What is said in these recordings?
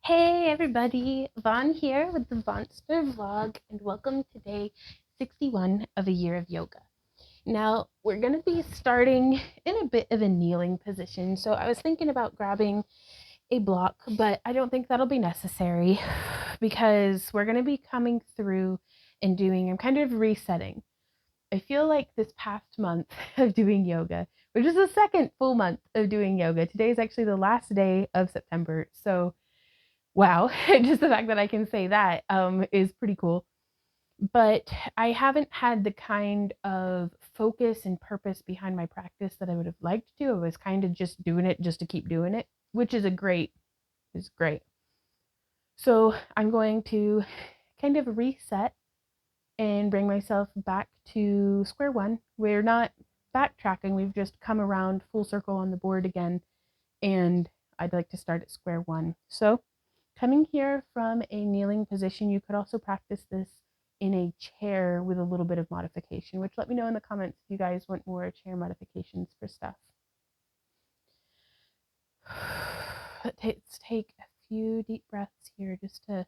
Hey everybody, Vaughn here with the Vonster vlog, and welcome to day 61 of a year of yoga. Now, we're going to be starting in a bit of a kneeling position, so I was thinking about grabbing a block, but I don't think that'll be necessary because we're going to be coming through and I'm kind of resetting. I feel like this past month of doing yoga, which is the second full month of doing yoga, today is actually the last day of September, so wow, just the fact that I can say that is pretty cool. But I haven't had the kind of focus and purpose behind my practice that I would have liked to. I was kind of just doing it just to keep doing it, which is great. So I'm going to kind of reset and bring myself back to square one. We're not backtracking, we've just come around full circle on the board again, and I'd like to start at square one. So coming here from a kneeling position, you could also practice this in a chair with a little bit of modification, which let me know in the comments if you guys want more chair modifications for stuff. Let's take a few deep breaths here just to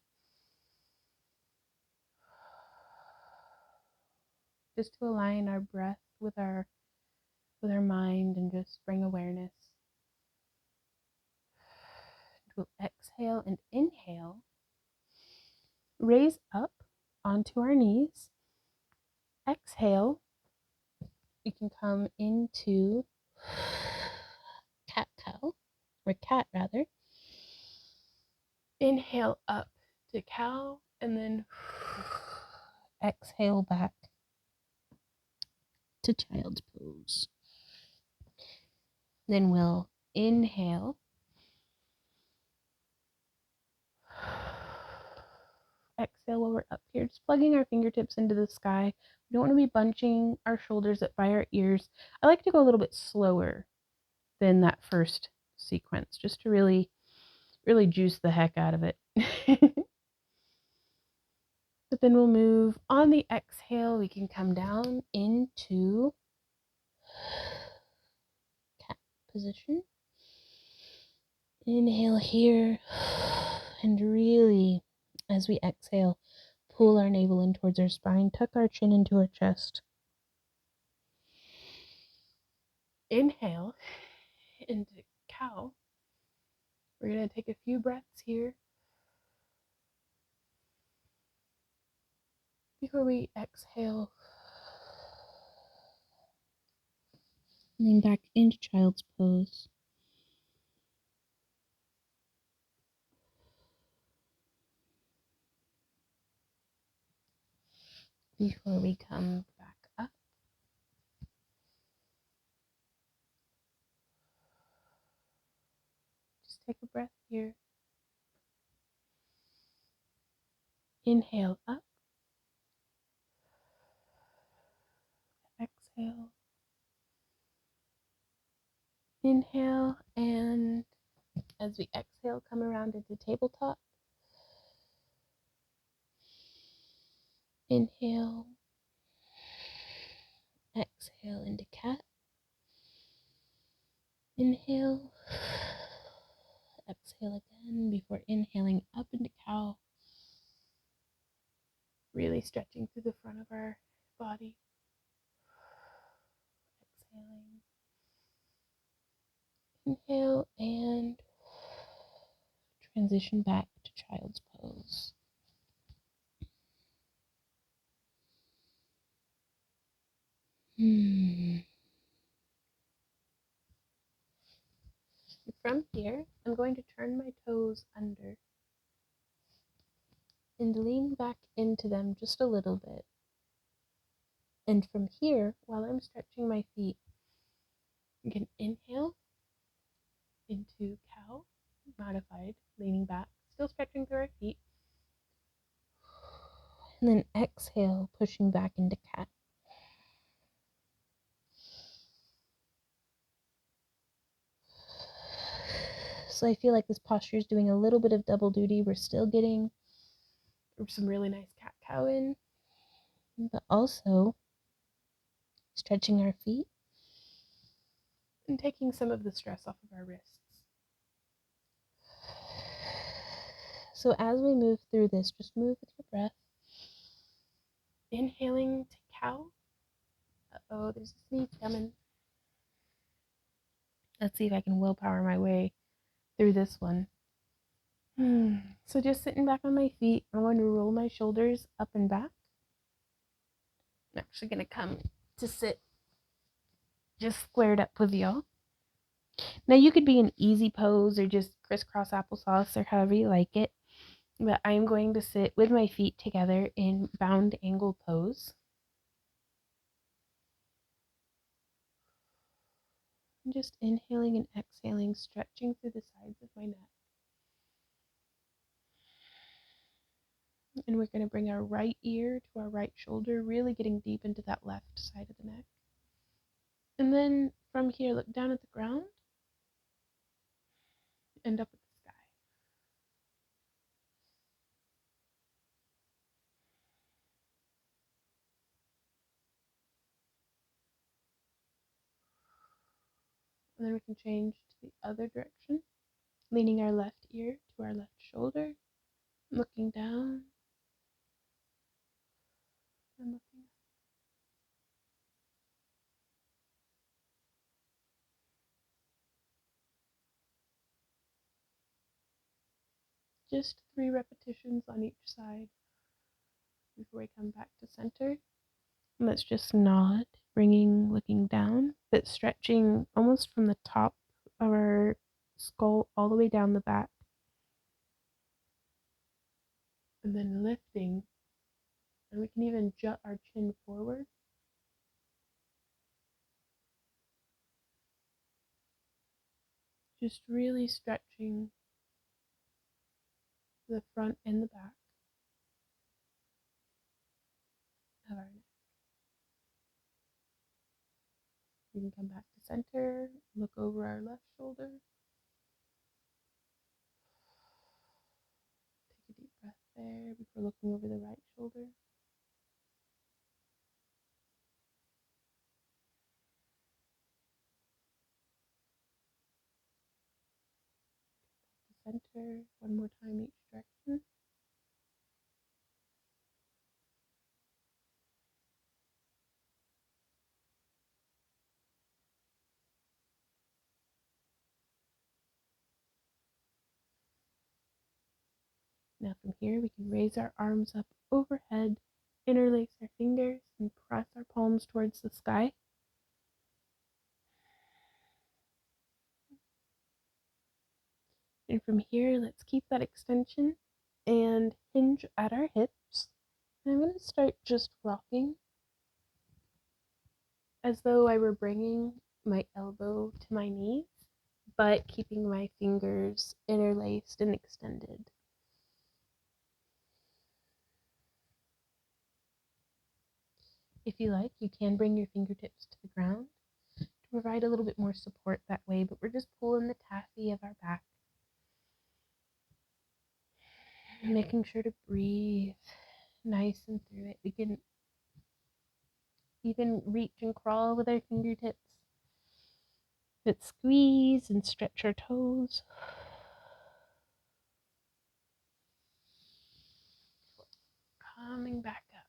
align our breath with our mind and just bring awareness. We'll exhale and inhale. Raise up onto our knees. Exhale. We can come into cat-cow, or cat rather. Inhale up to cow, and then exhale back to child's pose. Then we'll inhale. Exhale while we're up here, just plugging our fingertips into the sky. We don't want to be bunching our shoulders up by our ears. I like to go a little bit slower than that first sequence, just to really juice the heck out of it. But then we'll move on the exhale. We can come down into cat position. Inhale here, and really, as we exhale, pull our navel in towards our spine, tuck our chin into our chest. Inhale into cow. We're going to take a few breaths here before we exhale. And then back into child's pose. Before we come back up. Just take a breath here. Inhale up. Exhale. Inhale, and as we exhale, come around into tabletop. Inhale. Exhale into cat. Inhale. Exhale again before inhaling up into cow. Really stretching through the front of our body. Exhaling. Inhale and transition back to child's pose. From here, I'm going to turn my toes under and lean back into them just a little bit. And from here, while I'm stretching my feet, you can inhale into cow, modified, leaning back, still stretching through our feet. And then exhale, pushing back into cat. So I feel like this posture is doing a little bit of double duty. We're still getting some really nice cat-cow in, but also stretching our feet and taking some of the stress off of our wrists. So as we move through this, just move with your breath. Inhaling to cow. Uh-oh, there's a sneeze coming. Let's see if I can willpower my way through this one. So just sitting back on my feet, I'm going to roll my shoulders up and back. I'm actually going to come to sit just squared up with y'all. Now you could be in easy pose or just crisscross applesauce or however you like it. But I'm going to sit with my feet together in bound angle pose. I'm just inhaling and exhaling, stretching through the sides of my neck. And we're going to bring our right ear to our right shoulder, really getting deep into that left side of the neck. And then from here, look down at the ground and up at the sky. And then we can change to the other direction, leaning our left ear to our left shoulder, looking down and looking up. Just 3 repetitions on each side before we come back to center. And let's just nod, looking down, but stretching almost from the top of our skull all the way down the back. And then lifting, and we can even jut our chin forward. Just really stretching the front and the back of our neck. We can come back to center, look over our left shoulder. Take a deep breath there before looking over the right shoulder. Center, one more time each direction. Now from here, we can raise our arms up overhead, interlace our fingers, and press our palms towards the sky. And from here, let's keep that extension and hinge at our hips. And I'm going to start just rocking as though I were bringing my elbow to my knees, but keeping my fingers interlaced and extended. If you like, you can bring your fingertips to the ground to provide a little bit more support that way, but we're just pulling the taffy of our back. Making sure to breathe nice and through it. We can even reach and crawl with our fingertips, but squeeze and stretch our toes. Coming back up.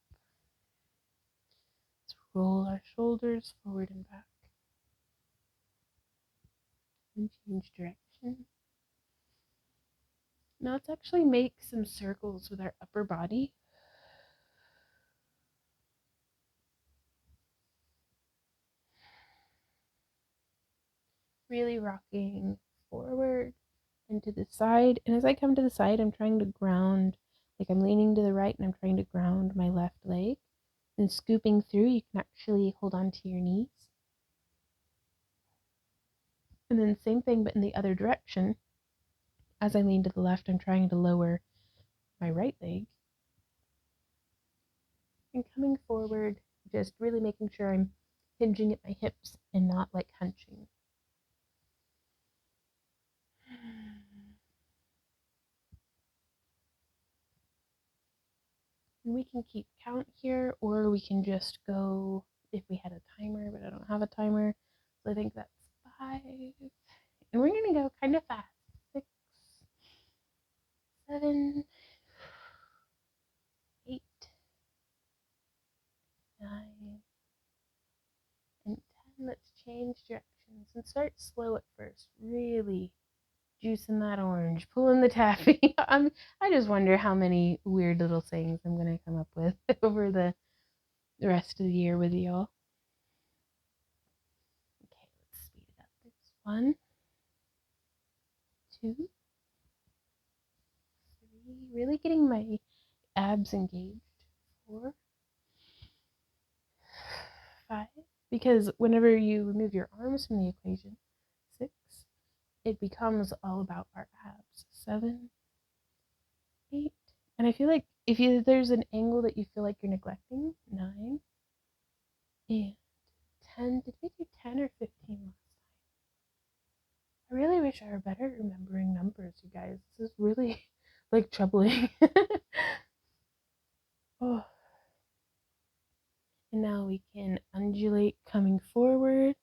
Let's roll our shoulders forward and back. And change direction. Now let's actually make some circles with our upper body. Really rocking forward and to the side. And as I come to the side, I'm trying to ground, like I'm leaning to the right and I'm trying to ground my left leg. And scooping through, you can actually hold on to your knees. And then same thing, but in the other direction. As I lean to the left, I'm trying to lower my right leg. And coming forward, just really making sure I'm hinging at my hips and not like hunching. And we can keep count here, or we can just go if we had a timer, but I don't have a timer. So I think that's 5. And we're going to go kind of fast. 6, 7, 8, 9, and 10. Let's change directions and start slow at first. Really juicing that orange, pulling the taffy. I just wonder how many weird little sayings I'm gonna come up with over the rest of the year with y'all. Okay, let's speed it up. It's 1, 2, 3. Really getting my abs engaged. 4, 5. Because whenever you remove your arms from the equation, 6. It becomes all about our abs. 7, 8. And I feel like if there's an angle that you feel like you're neglecting, 9 and 10. Did we do 10 or 15 last time? I really wish I were better at remembering numbers, you guys. This is really like troubling. Oh. And now we can undulate coming forward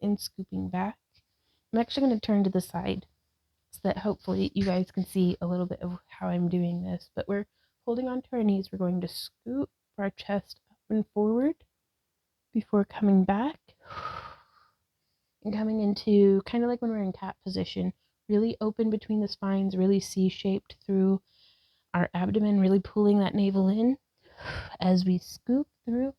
and scooping back. I'm actually going to turn to the side so that hopefully you guys can see a little bit of how I'm doing this. But we're holding onto our knees. We're going to scoop our chest up and forward before coming back and coming into kind of like when we're in cat position, really open between the spines, really C-shaped through our abdomen, really pulling that navel in as we scoop through.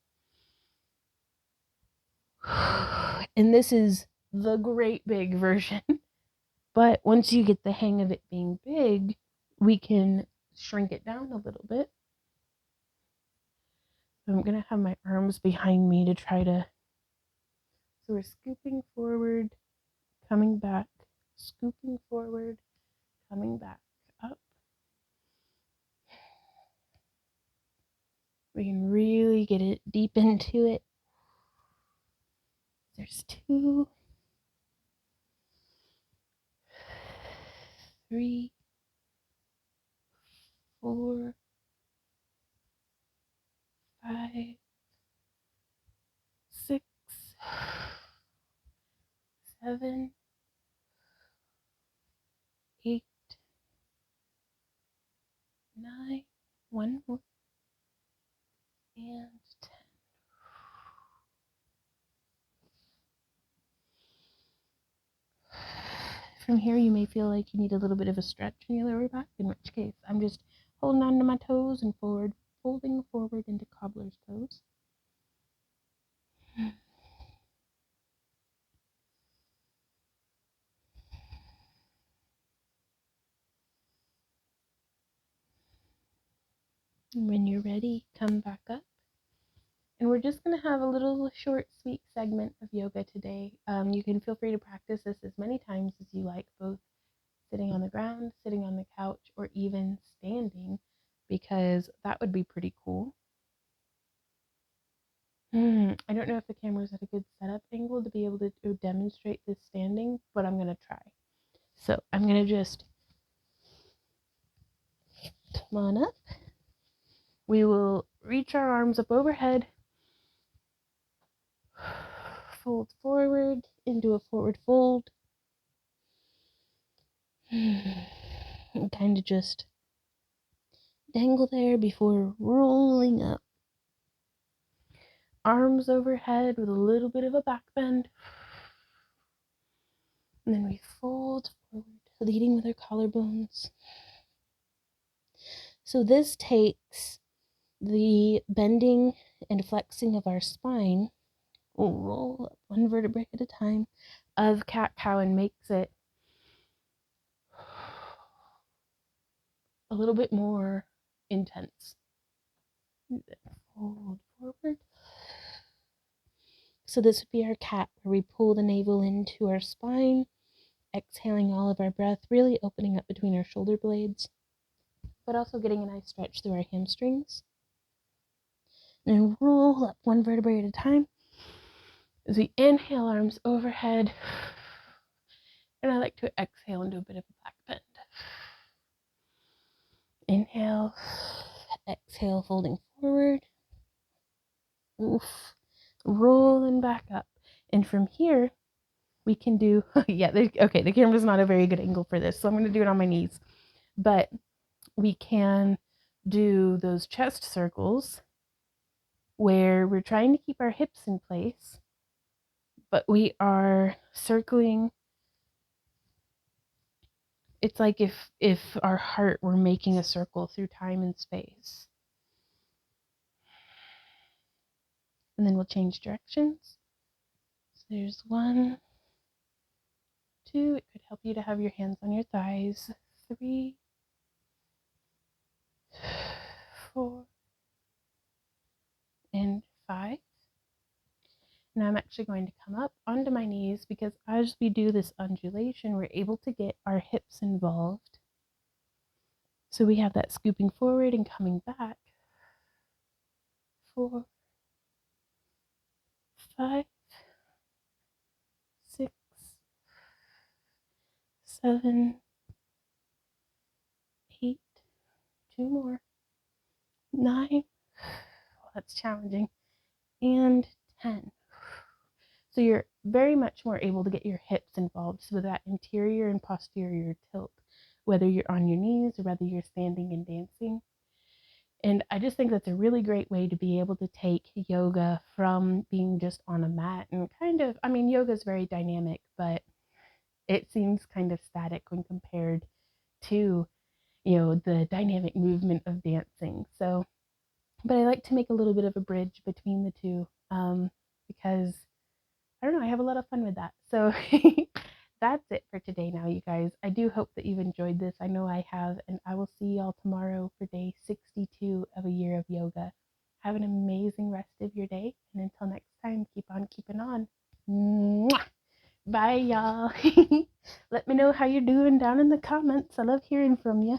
And this is the great big version. But once you get the hang of it being big, we can shrink it down a little bit. So I'm going to have my arms behind me to try to... So we're scooping forward, coming back, scooping forward, coming back, up. We can really get it deep into it. There's 2, 3, 4, 5, 6, 7, 8, 9, 1 more, and 10. From here, you may feel like you need a little bit of a stretch in your lower back, in which case I'm just holding on to my toes and forward, folding forward into cobbler's pose. And when you're ready, come back up. And we're just going to have a little short, sweet segment of yoga today. You can feel free to practice this as many times as you like, both sitting on the ground, sitting on the couch, or even standing, because that would be pretty cool. I don't know if the camera's at a good setup angle to be able to demonstrate this standing, but I'm going to try. So I'm going to just come on up. We will reach our arms up overhead, fold forward into a forward fold, and kind of just dangle there before rolling up. Arms overhead with a little bit of a back bend. And then we fold forward, leading with our collarbones. So this takes the bending and flexing of our spine, we'll roll up 1 vertebrae at a time, of cat-cow, and makes it a little bit more intense. Fold forward. So this would be our cat, where we pull the navel into our spine, exhaling all of our breath, really opening up between our shoulder blades, but also getting a nice stretch through our hamstrings. And then roll up 1 vertebrae at a time as we inhale, arms overhead. And I like to exhale and do a bit of a back bend. Inhale, exhale, folding forward. Oof. Rolling back up. And from here, we can do, okay, the camera's not a very good angle for this, so I'm going to do it on my knees. But we can do those chest circles where we're trying to keep our hips in place, but we are circling. It's like if our heart were making a circle through time and space. And then we'll change directions. So there's 1, 2. It could help you to have your hands on your thighs. 3, 4, and 5. Now I'm actually going to come up onto my knees because as we do this undulation, we're able to get our hips involved. So we have that scooping forward and coming back. 4, 5, 6, 7, 8, 2 more, 9, well, that's challenging, and 10. So you're very much more able to get your hips involved, so that interior and posterior tilt, whether you're on your knees or whether you're standing and dancing. And I just think that's a really great way to be able to take yoga from being just on a mat and kind of, I mean, yoga is very dynamic, but it seems kind of static when compared to, the dynamic movement of dancing. So, but I like to make a little bit of a bridge between the two, because I don't know, I have a lot of fun with that. So that's it for today now, you guys. I do hope that you've enjoyed this. I know I have, and I will see y'all tomorrow for day 62 of a year of yoga. Have an amazing rest of your day, and until next time, keep on keeping on. Mwah! Bye, y'all. Let me know how you're doing down in the comments. I love hearing from you.